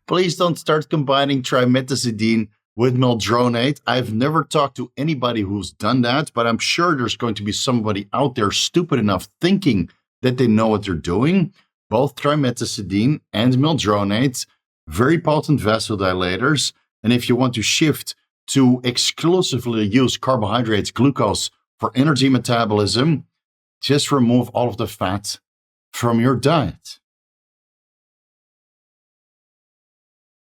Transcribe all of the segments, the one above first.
Please don't start combining trimetazidine with meldronate. I've never talked to anybody who's done that, but I'm sure there's going to be somebody out there stupid enough thinking that they know what they're doing. Both trimetazidine and meldronate, very potent vasodilators. And if you want to shift to exclusively use carbohydrates, glucose for energy metabolism, just remove all of the fat from your diet.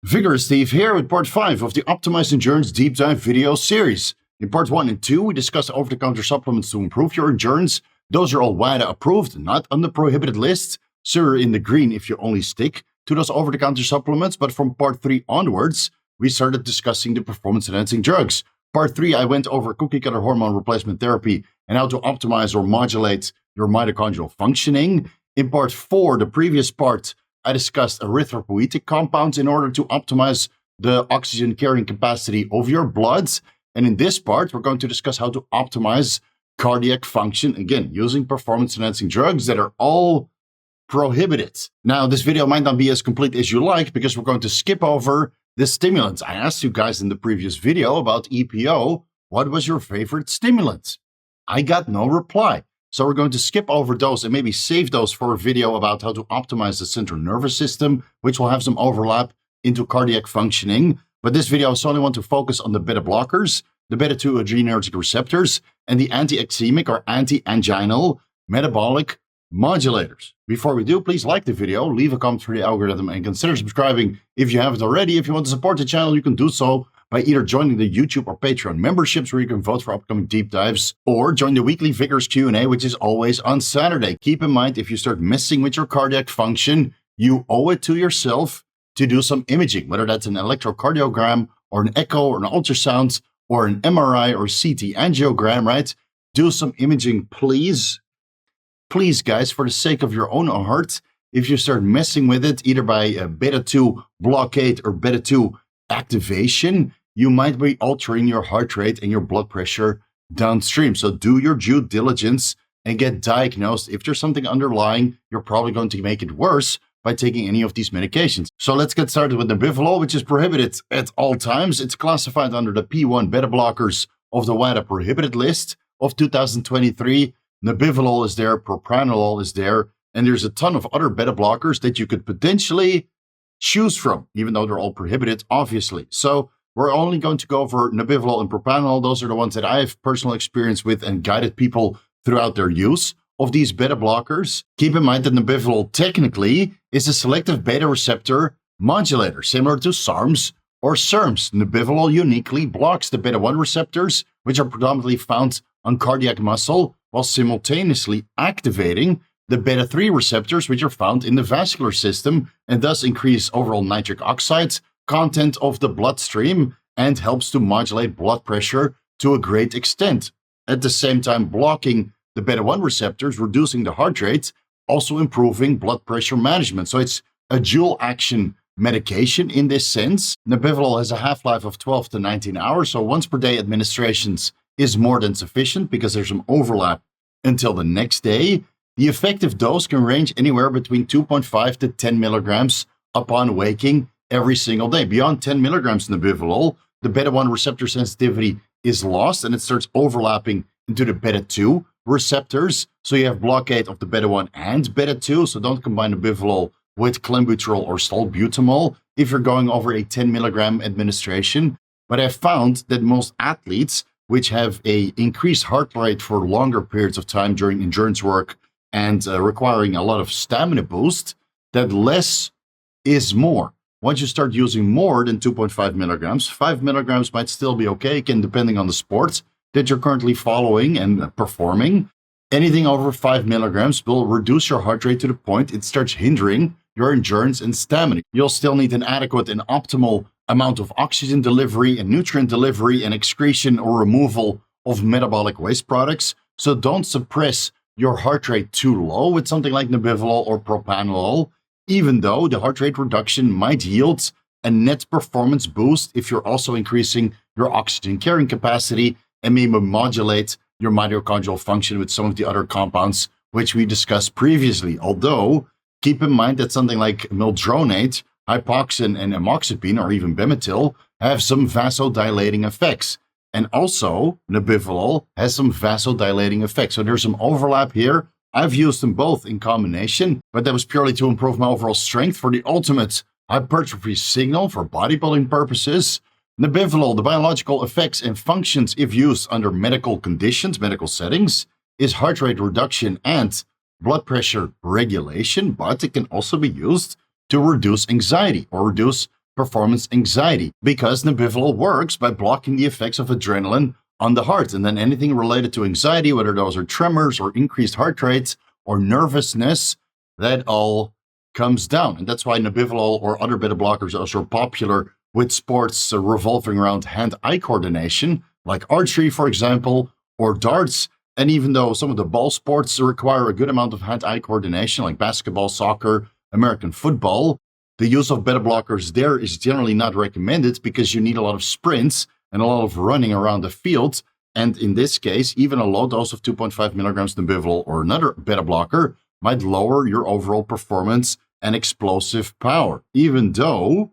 Vigorous Steve here with part 5 of the Optimized Endurance Deep Dive video series. In part 1 and 2, we discussed over-the-counter supplements to improve your endurance. Those are all WADA approved, not on the prohibited list. So you're in the green if you only stick to those over-the-counter supplements. But from part 3 onwards, we started discussing the performance-enhancing drugs. Part 3, I went over cookie-cutter hormone replacement therapy and how to optimize or modulate your mitochondrial functioning. In part 4, the previous part, I discussed erythropoietic compounds in order to optimize the oxygen carrying capacity of your blood. And in this part, we're going to discuss how to optimize cardiac function, again, using performance-enhancing drugs that are all prohibited. Now, this video might not be as complete as you like because we're going to skip over the stimulants. I asked you guys in the previous video about EPO, what was your favorite stimulant? I got no reply. So we're going to skip over those and maybe save those for a video about how to optimize the central nervous system, which will have some overlap into cardiac functioning. But this video I only want to focus on the beta blockers, the beta-2 adrenergic receptors, and the anti-ecemic or anti-anginal metabolic modulators. Before we do, please like the video, leave a comment for the algorithm, and consider subscribing if you haven't already. If you want to support the channel, you can do so by either joining the YouTube or Patreon memberships where you can vote for upcoming deep dives, or join the weekly Vigorous Q&A, which is always on Saturday. Keep in mind, if you start messing with your cardiac function, you owe it to yourself to do some imaging, whether that's an electrocardiogram or an echo or an ultrasound or an MRI or CT angiogram, right? Do some imaging, please. Please, guys, for the sake of your own heart, if you start messing with it, either by a beta-2 blockade or beta-2 activation, you might be altering your heart rate and your blood pressure downstream. So do your due diligence and get diagnosed. If there's something underlying, you're probably going to make it worse by taking any of these medications. So let's get started with Nebivolol, which is prohibited at all times. It's classified under the P1 beta blockers of the WADA prohibited list of 2023. Nebivolol is there, Propranolol is there, and there's a ton of other beta blockers that you could potentially choose from, even though they're all prohibited, obviously. So we're only going to go over Nebivolol and Propranolol. Those are the ones that I have personal experience with and guided people throughout their use of these beta blockers. Keep in mind that Nebivolol technically is a selective beta receptor modulator, similar to SARMs or SERMs. Nebivolol uniquely blocks the beta-1 receptors, which are predominantly found on cardiac muscle, while simultaneously activating the beta-3 receptors, which are found in the vascular system, and thus increase overall nitric oxide content of the bloodstream and helps to modulate blood pressure to a great extent. At the same time, blocking the beta-1 receptors, reducing the heart rate, also improving blood pressure management. So it's a dual action medication in this sense. Nebivolol has a half-life of 12 to 19 hours, so once per day administrations is more than sufficient because there's some overlap until the next day. The effective dose can range anywhere between 2.5 to 10 milligrams upon waking every single day. Beyond 10 milligrams Nebivolol, the beta-1 receptor sensitivity is lost and it starts overlapping into the beta-2 receptors. So you have blockade of the beta-1 and beta-2. So don't combine Nebivolol with Clenbuterol or Salbutamol if you're going over a 10 milligram administration. But I've found that most athletes which have a increased heart rate for longer periods of time during endurance work and requiring a lot of stamina boost, that less is more. Once you start using more than 2.5 milligrams, 5 milligrams might still be okay, again, depending on the sport that you're currently following and performing. Anything over 5 milligrams will reduce your heart rate to the point it starts hindering your endurance and stamina. You'll still need an adequate and optimal amount of oxygen delivery and nutrient delivery and excretion or removal of metabolic waste products. So don't suppress your heart rate too low with something like Nebivolol or Propranolol, even though the heart rate reduction might yield a net performance boost if you're also increasing your oxygen carrying capacity and maybe modulate your mitochondrial function with some of the other compounds which we discussed previously. Although, Keep in mind that something like mildronate, hypoxin, and amoxapine, or even Bemetil, have some vasodilating effects. And also, Nebivolol has some vasodilating effects. So there's some overlap here. I've used them both in combination, but that was purely to improve my overall strength for the ultimate hypertrophy signal for bodybuilding purposes. Nebivolol, the biological effects and functions if used under medical conditions, medical settings, is heart rate reduction and blood pressure regulation, but it can also be used to reduce anxiety or reduce performance anxiety because Nebivolol works by blocking the effects of adrenaline on the heart. And then anything related to anxiety, whether those are tremors or increased heart rates or nervousness, that all comes down. And that's why Nebivolol or other beta blockers are also popular with sports revolving around hand-eye coordination, like archery, for example, or darts. And even though some of the ball sports require a good amount of hand-eye coordination, like basketball, soccer, American football, the use of beta blockers there is generally not recommended because you need a lot of sprints and a lot of running around the field. And in this case, even a low dose of 2.5 milligrams Nebivolol or another beta blocker might lower your overall performance and explosive power, even though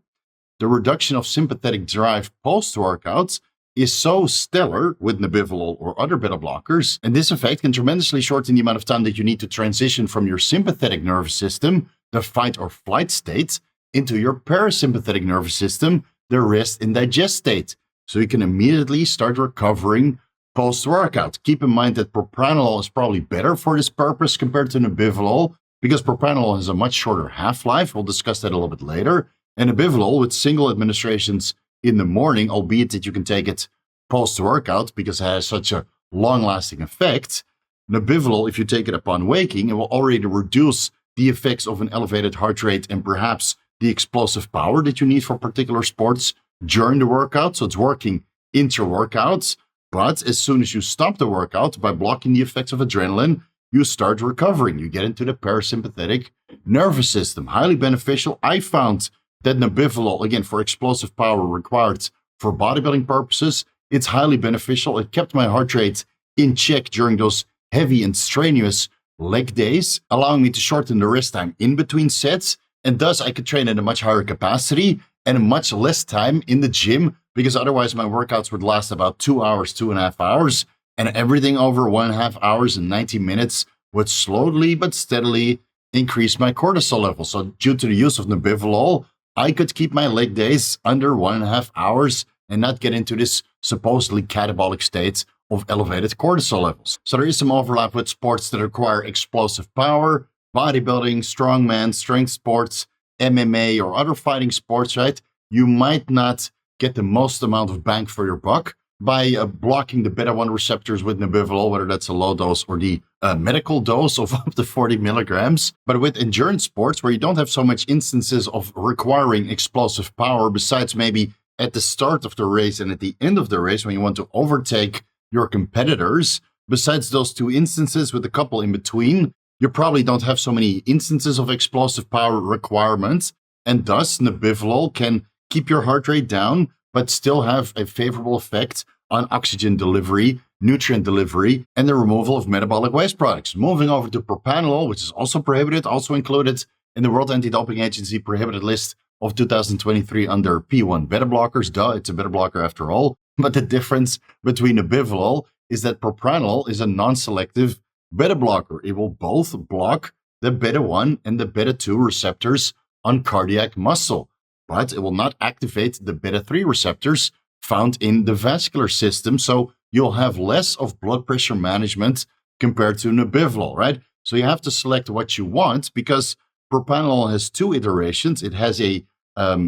the reduction of sympathetic drive post-workouts is so stellar with Nebivolol or other beta blockers, and this effect can tremendously shorten the amount of time that you need to transition from your sympathetic nervous system, the fight or flight state, into your parasympathetic nervous system, the rest and digest state. So you can immediately start recovering post-workout. Keep in mind that Propranolol is probably better for this purpose compared to Nebivolol because Propranolol has a much shorter half-life. We'll discuss that a little bit later. And Nebivolol with single administrations in the morning, albeit that you can take it post-workout because it has such a long-lasting effect. Nebivolol, if you take it upon waking, it will already reduce the effects of an elevated heart rate and perhaps the explosive power that you need for particular sports during the workout. So it's working intra-workouts. But as soon as you stop the workout by blocking the effects of adrenaline, you start recovering. You get into the parasympathetic nervous system. Highly beneficial. I found that Nebivolol, again, for explosive power required for bodybuilding purposes, it's highly beneficial. It kept my heart rate in check during those heavy and strenuous leg days, allowing me to shorten the rest time in between sets. And thus, I could train at a much higher capacity and much less time in the gym because otherwise my workouts would last about 2 hours, 2.5 hours, and everything over 1.5 hours and 90 minutes would slowly but steadily increase my cortisol level. So due to the use of Nebivolol, I could keep my leg days under 1.5 hours and not get into this supposedly catabolic state of elevated cortisol levels. So there is some overlap with sports that require explosive power, bodybuilding, strongman, strength sports, MMA, or other fighting sports, right? You might not get the most amount of bang for your buck by blocking the beta-1 receptors with Nebivolol, whether that's a low dose or the medical dose of up to 40 milligrams. But with endurance sports, where you don't have so much instances of requiring explosive power, besides maybe at the start of the race and at the end of the race when you want to overtake your competitors, besides those two instances with a couple in between, you probably don't have so many instances of explosive power requirements, and thus Nebivolol can keep your heart rate down, but still have a favorable effect on oxygen delivery, nutrient delivery, and the removal of metabolic waste products. Moving over to Propranolol, which is also prohibited, also included in the World Anti-Doping Agency prohibited list of 2023 under P1 beta blockers. Duh, it's a beta blocker after all. But the difference between Nebivolol is that Propranolol is a non-selective beta blocker. It will both block the beta-1 and the beta-2 receptors on cardiac muscle, but it will not activate the beta-3 receptors found in the vascular system. So you'll have less of blood pressure management compared to Nebivolol, right? So you have to select what you want because Propranolol has two iterations. It has a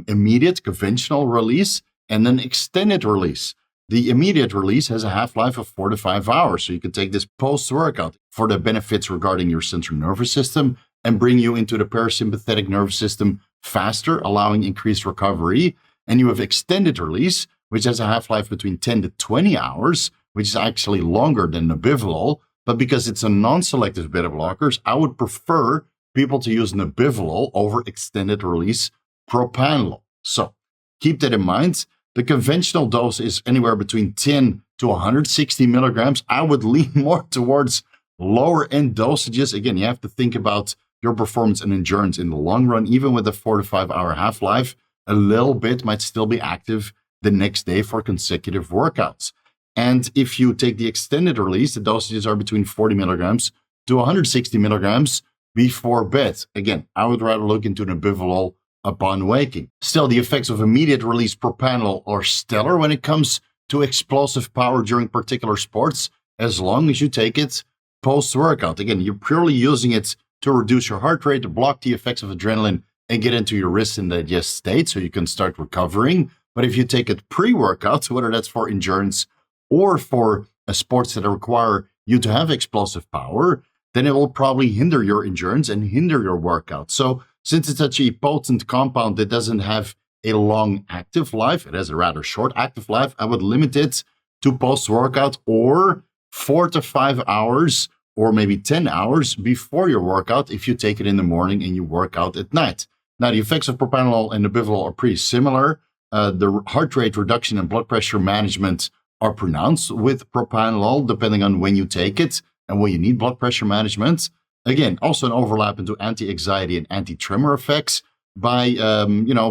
immediate conventional release and an extended release. The immediate release has a half-life of 4 to 5 hours. So you can take this post-workout for the benefits regarding your central nervous system and bring you into the parasympathetic nervous system faster, allowing increased recovery. And you have extended release, which has a half-life between 10 to 20 hours, which is actually longer than Nebivolol. But because it's a non-selective beta blockers, I would prefer people to use Nebivolol over extended release Propranolol. So keep that in mind. The conventional dose is anywhere between 10 to 160 milligrams. I would lean more towards lower end dosages. Again, you have to think about your performance and endurance in the long run. Even with a 4 to 5 hour half-life, a little bit might still be active the next day for consecutive workouts. And if you take the extended release, the dosages are between 40 milligrams to 160 milligrams before bed. Again, I would rather look into Nebivolol upon waking. Still, the effects of immediate release propranolol are stellar when it comes to explosive power during particular sports, as long as you take it post-workout. Again, you're purely using it to reduce your heart rate, to block the effects of adrenaline, and get into your rest and digest state so you can start recovering. But if you take it pre-workout, whether that's for endurance or for sports that require you to have explosive power, then it will probably hinder your endurance and hinder your workout. So since it's such a potent compound that doesn't have a long active life, it has a rather short active life, I would limit it to post-workout or 4 to 5 hours or maybe 10 hours before your workout if you take it in the morning and you work out at night. Now, the effects of propranolol and Nebivolol are pretty similar. The heart rate reduction and blood pressure management are pronounced with propranolol, depending on when you take it and when you need blood pressure management. Again, also an overlap into anti-anxiety and anti-tremor effects by,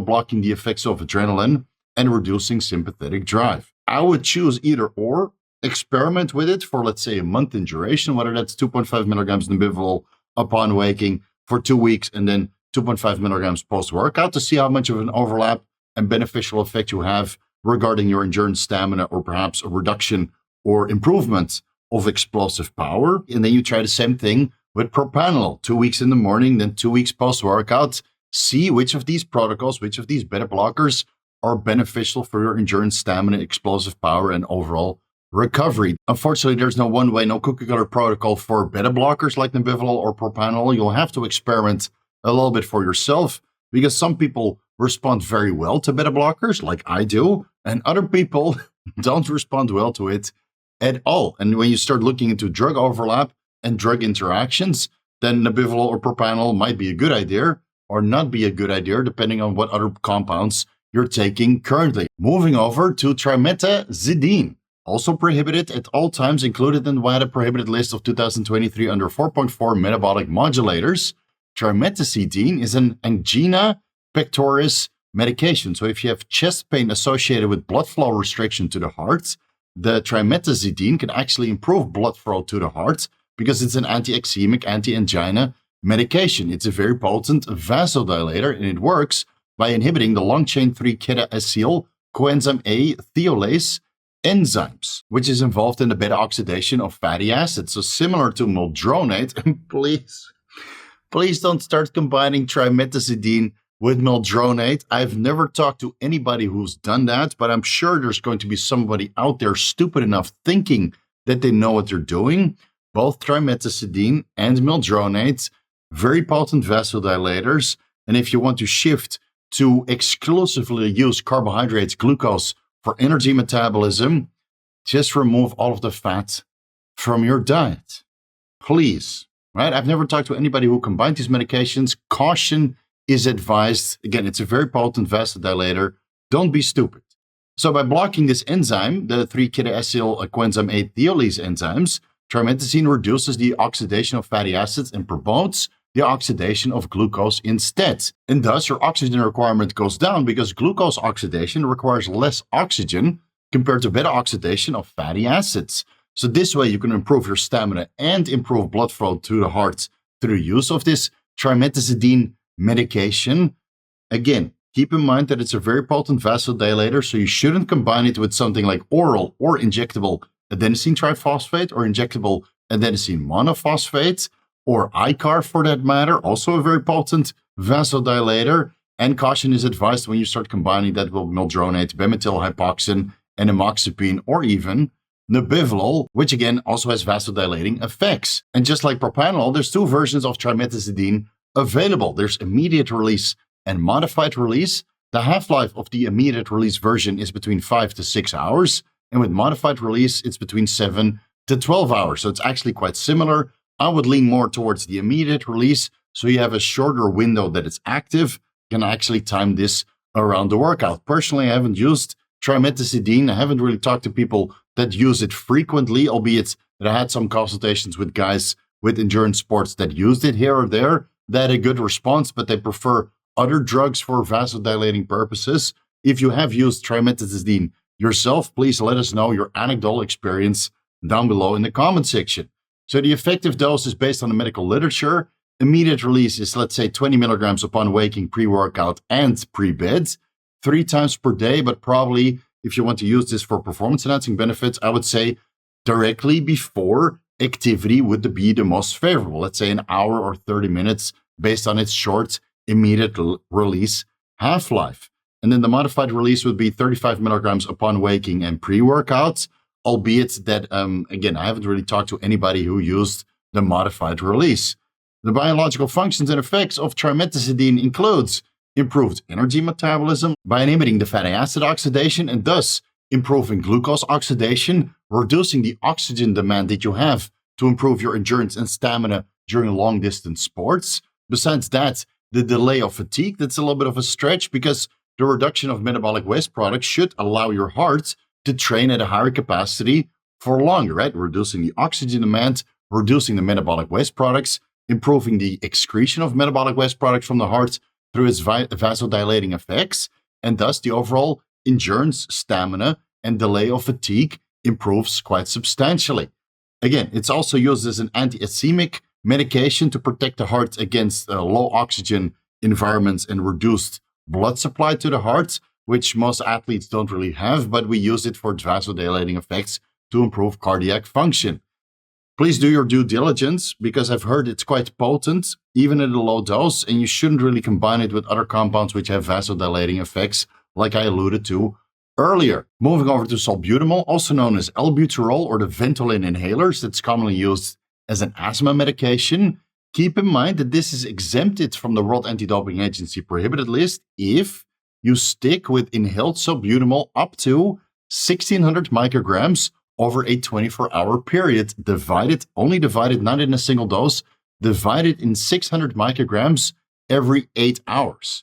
blocking the effects of adrenaline and reducing sympathetic drive. I would choose either or. Experiment with it for, let's say, a month in duration, whether that's 2.5 milligrams Nebivolol upon waking for 2 weeks and then 2.5 milligrams post-workout to see how much of an overlap and beneficial effect you have regarding your endurance, stamina, or perhaps a reduction or improvement of explosive power. And then you try the same thing with propranolol, 2 weeks in the morning, then 2 weeks post-workout. See which of these protocols, which of these beta blockers are beneficial for your endurance, stamina, explosive power, and overall recovery. Unfortunately, there's no one way, no cookie-cutter protocol for beta blockers like Nebivolol or propranolol. You'll have to experiment a little bit for yourself because some people respond very well to beta blockers, like I do, and other people don't respond well to it at all. And when you start looking into drug overlap and drug interactions, then Nebivolol or propranolol might be a good idea or not be a good idea, depending on what other compounds you're taking currently. Moving over to Trimetazidine. Also prohibited at all times, included in the WADA prohibited list of 2023 under 4.4 metabolic modulators. Trimetazidine is an angina pectoris medication. So if you have chest pain associated with blood flow restriction to the heart, the trimetazidine can actually improve blood flow to the heart because it's an anti-ischemic, anti-angina medication. It's a very potent vasodilator, and it works by inhibiting the long-chain 3-ketoacyl coenzyme A thiolase enzymes, which is involved in the beta oxidation of fatty acids. So similar to mildronate, and please don't start combining trimetazidine with mildronate. I've never talked to anybody who's done that, but I'm sure there's going to be somebody out there stupid enough thinking that they know what they're doing. Both trimetazidine and mildronate, very potent vasodilators. And if you want to shift to exclusively use carbohydrates, glucose, for energy metabolism, just remove all of the fat from your diet. Please, right? I've never talked to anybody who combined these medications. Caution is advised. Again, it's a very potent vasodilator. Don't be stupid. So by blocking this enzyme, the 3-ketoacyl coenzyme A thiolase enzymes, trimetazidine reduces the oxidation of fatty acids and promotes the oxidation of glucose instead. And thus, your oxygen requirement goes down because glucose oxidation requires less oxygen compared to beta oxidation of fatty acids. So this way, you can improve your stamina and improve blood flow to the heart through the use of this trimetazidine medication. Again, keep in mind that it's a very potent vasodilator, so you shouldn't combine it with something like oral or injectable adenosine triphosphate or injectable adenosine monophosphate, or ICAR for that matter, also a very potent vasodilator. And caution is advised when you start combining that with mildronate, bemethylhypoxin, and amoxapine, or even Nebivolol, which again also has vasodilating effects. And just like propranolol, there's two versions of trimetazidine available. There's immediate release and modified release. The half-life of the immediate release version is between 5 to 6 hours. And with modified release, it's between 7 to 12 hours. So it's actually quite similar. I would lean more towards the immediate release, so you have a shorter window that it's active. You can actually time this around the workout. Personally, I haven't used trimetazidine. I haven't really talked to people that use it frequently, albeit that I had some consultations with guys with endurance sports that used it here or there. that a good response, but they prefer other drugs for vasodilating purposes. If you have used Trimetazidine yourself, please let us know your anecdotal experience down below in the comment section. So the effective dose is based on the medical literature. Immediate release is, let's say, 20 milligrams upon waking, pre-workout, and pre-bed, 3 times per day. But probably if you want to use this for performance-enhancing benefits, I would say directly before activity would be the most favorable. Let's say an hour or 30 minutes based on its short, immediate release half-life. And then the modified release would be 35 milligrams upon waking and pre-workouts, albeit that, again, I haven't really talked to anybody who used the modified release. The biological functions and effects of Trimetazidine includes improved energy metabolism by inhibiting the fatty acid oxidation and thus improving glucose oxidation, reducing the oxygen demand that you have to improve your endurance and stamina during long-distance sports. Besides that, the delay of fatigue, that's a little bit of a stretch because the reduction of metabolic waste products should allow your heart to train at a higher capacity for longer, right? Reducing the oxygen demand, reducing the metabolic waste products, improving the excretion of metabolic waste products from the heart through its vasodilating effects, and thus the overall endurance, stamina, and delay of fatigue improves quite substantially. Again, it's also used as an anti-ischemic medication to protect the heart against low oxygen environments and reduced blood supply to the heart, which most athletes don't really have, but we use it for its vasodilating effects to improve cardiac function. Please do your due diligence because I've heard it's quite potent, even at a low dose, and you shouldn't really combine it with other compounds which have vasodilating effects, like I alluded to earlier. Moving over to Salbutamol, also known as Albuterol or the Ventolin inhalers, that's commonly used as an asthma medication. Keep in mind that this is exempted from the World Anti-Doping Agency prohibited list if you stick with inhaled Salbutamol up to 1600 micrograms over a 24-hour period, only divided, not in a single dose, divided in 600 micrograms every 8 hours.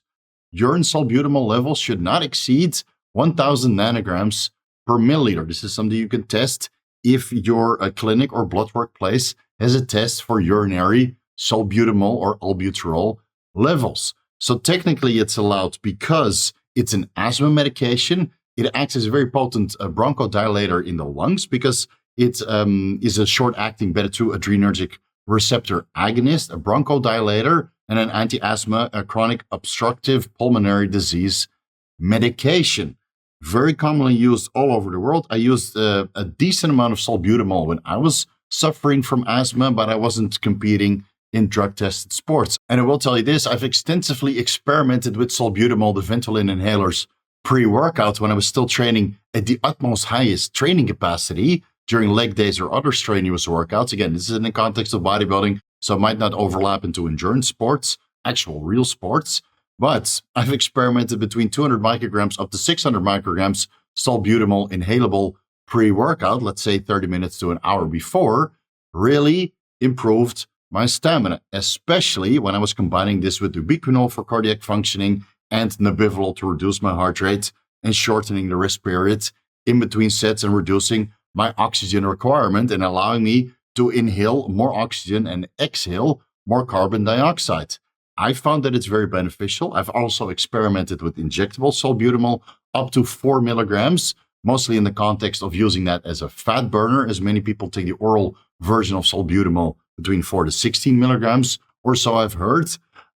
Urine Salbutamol levels should not exceed 1000 nanograms per milliliter. This is something you can test if your clinic or blood work place has a test for urinary Salbutamol or albuterol levels. So technically it's allowed because it's an asthma medication. It acts as a very potent bronchodilator in the lungs because it is a short-acting beta-2 adrenergic receptor agonist, a bronchodilator, and an anti-asthma, a chronic obstructive pulmonary disease medication. Very commonly used all over the world. I used a decent amount of Salbutamol when I was suffering from asthma, but I wasn't competing in drug-tested sports. And I will tell you this, I've extensively experimented with Salbutamol, the Ventolin inhalers, pre-workout when I was still training at the utmost highest training capacity during leg days or other strenuous workouts. Again, this is in the context of bodybuilding, so it might not overlap into endurance sports, actual real sports. But I've experimented between 200 micrograms up to 600 micrograms Salbutamol inhalable pre-workout, let's say 30 minutes to an hour before, really improved my stamina, especially when I was combining this with ubiquinol for cardiac functioning and Nebivolol to reduce my heart rate and shortening the rest period in between sets and reducing my oxygen requirement and allowing me to inhale more oxygen and exhale more carbon dioxide. I found that it's very beneficial. I've also experimented with injectable Salbutamol up to 4 milligrams, mostly in the context of using that as a fat burner, as many people take the oral version of Salbutamol between 4 to 16 milligrams or so I've heard.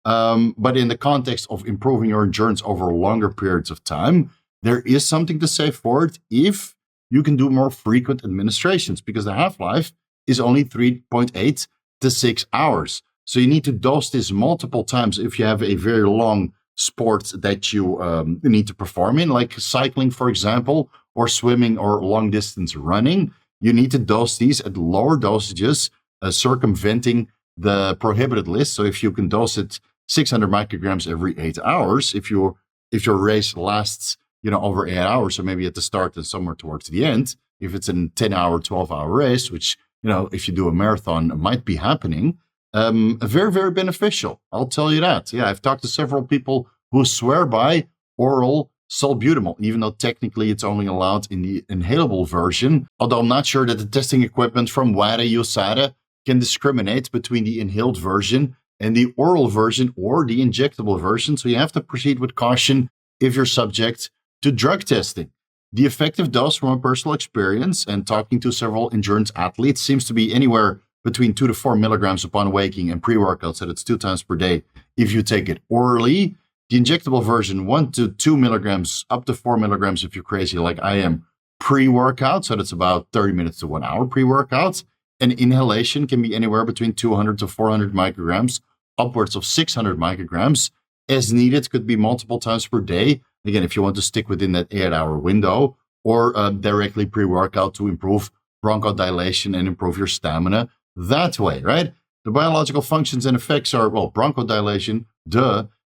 But in the context of improving your endurance over longer periods of time, there is something to say for it if you can do more frequent administrations because the half-life is only 3.8 to 6 hours. So you need to dose this multiple times if you have a very long sport that you need to perform in, like cycling, for example, or swimming or long-distance running. You need to dose these at lower dosages, circumventing the prohibited list. So if you can dose it 600 micrograms every 8 hours, if your race lasts, over 8 hours, so maybe at the start and somewhere towards the end, if it's a 10-hour, 12-hour race, which, if you do a marathon, might be happening, very, very beneficial. I'll tell you that. Yeah, I've talked to several people who swear by oral Salbutamol, even though technically it's only allowed in the inhalable version. Although I'm not sure that the testing equipment from WADA USADA can discriminate between the inhaled version and the oral version or the injectable version. So you have to proceed with caution if you're subject to drug testing. The effective dose from a personal experience and talking to several endurance athletes seems to be anywhere between 2 to 4 milligrams upon waking and pre-workout, so that's 2 times per day if you take it orally. The injectable version, 1 to 2 milligrams, up to 4 milligrams if you're crazy like I am, pre-workout, so that's about 30 minutes to 1 hour pre-workout. And inhalation can be anywhere between 200 to 400 micrograms, upwards of 600 micrograms. As needed, could be multiple times per day. Again, if you want to stick within that 8-hour window, or directly pre-workout to improve bronchodilation and improve your stamina that way, right? The biological functions and effects are, well, bronchodilation,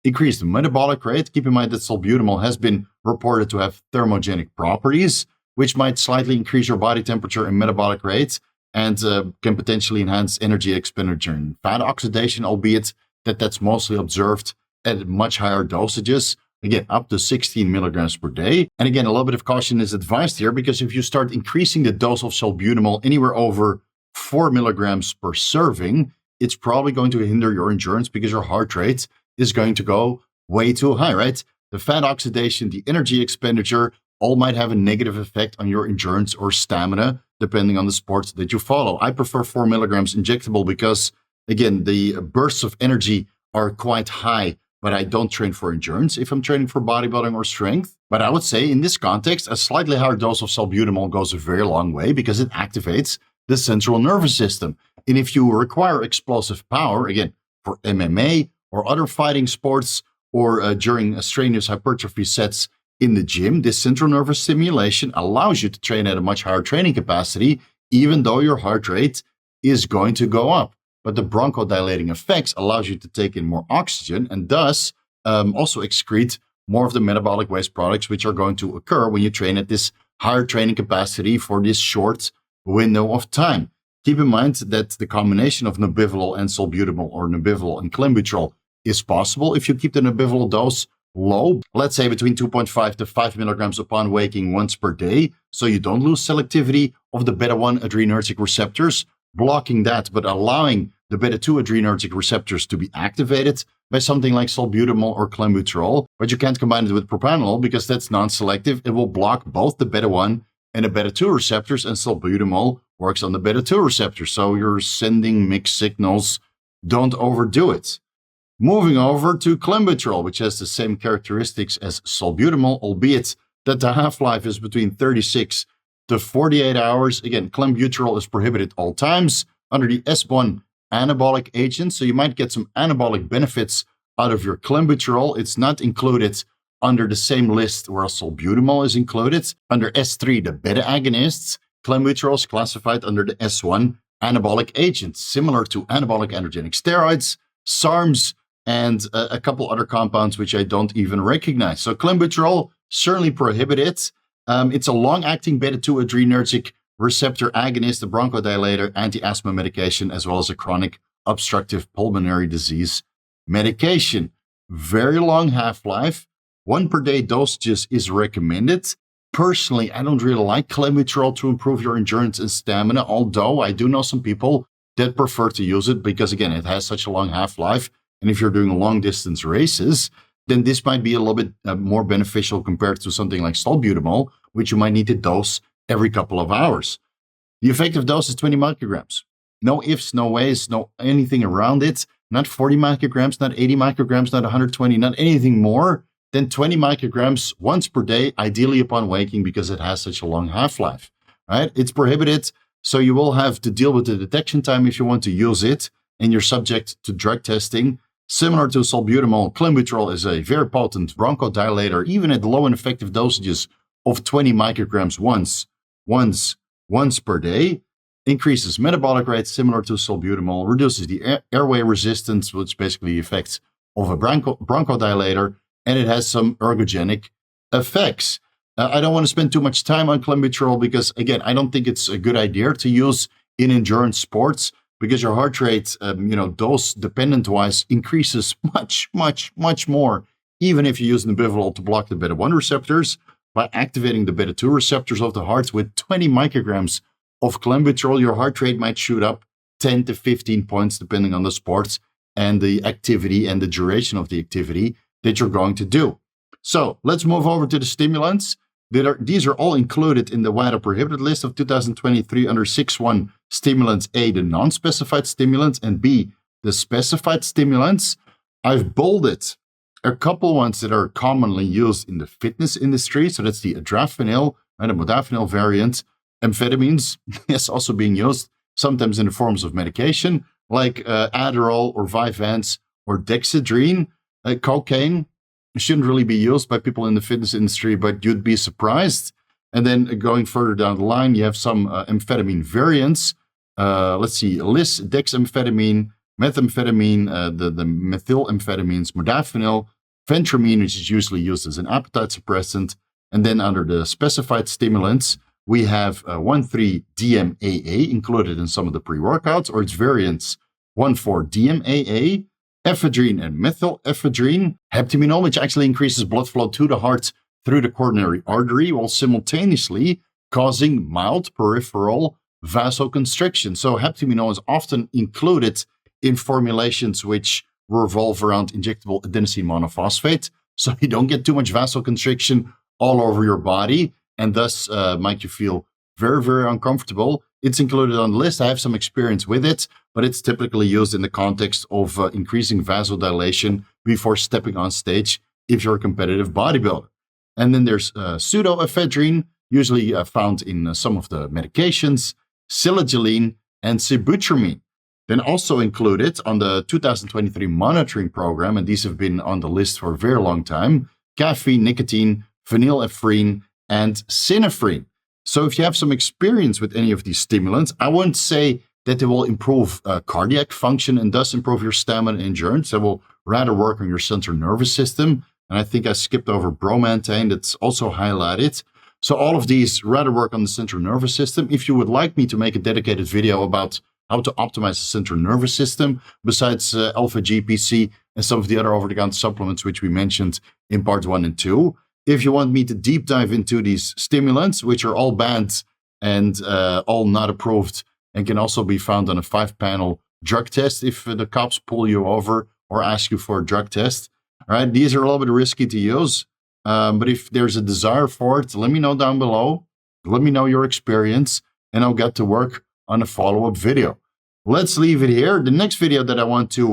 increased metabolic rate. Keep in mind that salbutamol has been reported to have thermogenic properties, which might slightly increase your body temperature and metabolic rate, and can potentially enhance energy expenditure and fat oxidation, albeit that's mostly observed at much higher dosages. Again, up to 16 milligrams per day. And again, a little bit of caution is advised here, because if you start increasing the dose of salbutamol anywhere over 4 milligrams per serving, it's probably going to hinder your endurance because your heart rate is going to go way too high, right? The fat oxidation, the energy expenditure, all might have a negative effect on your endurance or stamina, depending on the sport that you follow. I prefer 4 milligrams injectable because, again, the bursts of energy are quite high, but I don't train for endurance if I'm training for bodybuilding or strength. But I would say in this context, a slightly higher dose of salbutamol goes a very long way because it activates the central nervous system. And if you require explosive power, again, for MMA or other fighting sports, or during strenuous hypertrophy sets in the gym, this central nervous stimulation allows you to train at a much higher training capacity, even though your heart rate is going to go up. But the bronchodilating effects allows you to take in more oxygen and thus also excrete more of the metabolic waste products, which are going to occur when you train at this higher training capacity for this short window of time. Keep in mind that the combination of Nebivolol and Salbutamol, or Nebivolol and Clenbuterol, is possible if you keep the Nebivolol dose low, let's say between 2.5 to 5 milligrams upon waking once per day, so you don't lose selectivity of the beta-1 adrenergic receptors, blocking that, but allowing the beta-2 adrenergic receptors to be activated by something like salbutamol or clenbuterol. But you can't combine it with propranolol because that's non-selective. It will block both the beta-1 and the beta-2 receptors, and salbutamol works on the beta-2 receptors. So you're sending mixed signals. Don't overdo it. Moving over to clenbuterol, which has the same characteristics as salbutamol, albeit that the half-life is between 36 to 48 hours. Again, clenbuterol is prohibited all times under the S1 anabolic agent, so you might get some anabolic benefits out of your clenbuterol. It's not included under the same list where salbutamol is included. Under S3, the beta agonists, clenbuterol is classified under the S1 anabolic agent, similar to anabolic androgenic steroids, SARMs, and a couple other compounds which I don't even recognize. So clenbuterol, certainly prohibited. It's a long-acting beta-2 adrenergic receptor agonist, a bronchodilator, anti-asthma medication, as well as a chronic obstructive pulmonary disease medication. Very long half-life. 1 per day dosages is recommended. Personally, I don't really like clenbuterol to improve your endurance and stamina, although I do know some people that prefer to use it because, again, it has such a long half-life. And if you're doing long-distance races, then this might be a little bit more beneficial compared to something like salbutamol, which you might need to dose every couple of hours. The effective dose is 20 micrograms. No ifs, no ways, no anything around it. Not 40 micrograms, not 80 micrograms, not 120, not anything more than 20 micrograms once per day, ideally upon waking, because it has such a long half-life. Right? It's prohibited, so you will have to deal with the detection time if you want to use it, and you're subject to drug testing. Similar to salbutamol, clenbuterol is a very potent bronchodilator, even at low and effective dosages of 20 micrograms once per day. Increases metabolic rate similar to salbutamol, reduces the airway resistance, which basically the effects of a bronchodilator, and it has some ergogenic effects. I don't want to spend too much time on clenbuterol because, again, I don't think it's a good idea to use in endurance sports, because your heart rate, dose dependent-wise, increases much more, even if you use Nebivolol to block the beta-1 receptors. By activating the beta-2 receptors of the heart with 20 micrograms of clenbuterol, your heart rate might shoot up 10 to 15 points, depending on the sport and the activity and the duration of the activity that you're going to do. So let's move over to the stimulants. These are all included in the WADA prohibited list of 2023 under 6.1 stimulants. A, the non-specified stimulants, and B, the specified stimulants. I've bolded a couple ones that are commonly used in the fitness industry. So that's the adrafinil and the modafinil variant. Amphetamines is also being used, sometimes in the forms of medication, like Adderall or Vyvanse or Dexedrine. Cocaine shouldn't really be used by people in the fitness industry, but you'd be surprised. And then going further down the line, you have some amphetamine variants. Let's see, dexamphetamine, methamphetamine, the methylamphetamines, modafinil, phentermine, which is usually used as an appetite suppressant. And then under the specified stimulants, we have 1,3-DMAA included in some of the pre-workouts, or its variants 1,4-DMAA, ephedrine and methylephedrine, heptaminol, which actually increases blood flow to the heart through the coronary artery, while simultaneously causing mild peripheral vasoconstriction. So heptaminol is often included in formulations which revolve around injectable adenosine monophosphate, so you don't get too much vasoconstriction all over your body, and thus make you feel very, very uncomfortable. It's included on the list. I have some experience with it, but it's typically used in the context of increasing vasodilation before stepping on stage if you're a competitive bodybuilder. And then there's pseudoephedrine, usually found in some of the medications, siligeline, and sibutramine. Then also included on the 2023 monitoring program, and these have been on the list for a very long time, caffeine, nicotine, phenylephrine, and synephrine. So if you have some experience with any of these stimulants, I wouldn't say that they will improve cardiac function and thus improve your stamina and endurance. They will rather work on your central nervous system. And I think I skipped over bromantane, that's also highlighted. So all of these rather work on the central nervous system. If you would like me to make a dedicated video about how to optimize the central nervous system, besides alpha GPC and some of the other over-the-counter supplements which we mentioned in part 1 and 2, if you want me to deep dive into these stimulants, which are all banned and all not approved and can also be found on a 5-panel drug test if the cops pull you over or ask you for a drug test. All right, these are a little bit risky to use, but if there's a desire for it, let me know down below. Let me know your experience, and I'll get to work on a follow-up video. Let's leave it here. The next video that I want to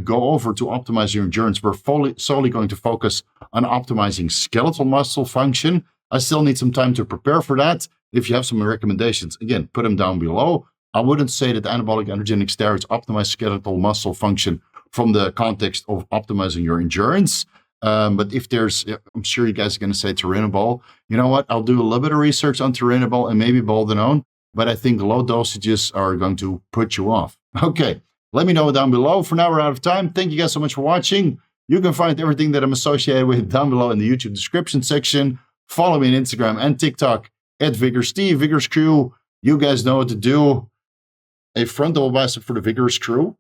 go over to optimize your endurance, we're solely going to focus on optimizing skeletal muscle function. I still need some time to prepare for that. If you have some recommendations, again, put them down below. I wouldn't say that anabolic androgenic steroids optimize skeletal muscle function from the context of optimizing your endurance. But if there's, I'm sure you guys are going to say Trimetazidine. You know what? I'll do a little bit of research on Trimetazidine and maybe Boldenone, but I think low dosages are going to put you off. Okay, let me know down below. For now, we're out of time. Thank you guys so much for watching. You can find everything that I'm associated with down below in the YouTube description section. Follow me on Instagram and TikTok at Vigorous, Vigorous Crew. You guys know what to do. A frontal bicep for the Vigorous Crew.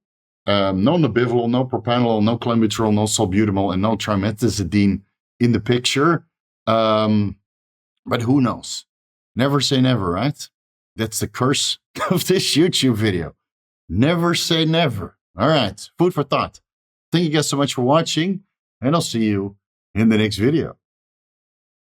No Nebivolol, no Propranolol, no Clenbuterol, no Salbutamol, and no Trimetazidine in the picture. But who knows? Never say never, right? That's the curse of this YouTube video. Never say never. All right, food for thought. Thank you guys so much for watching, and I'll see you in the next video.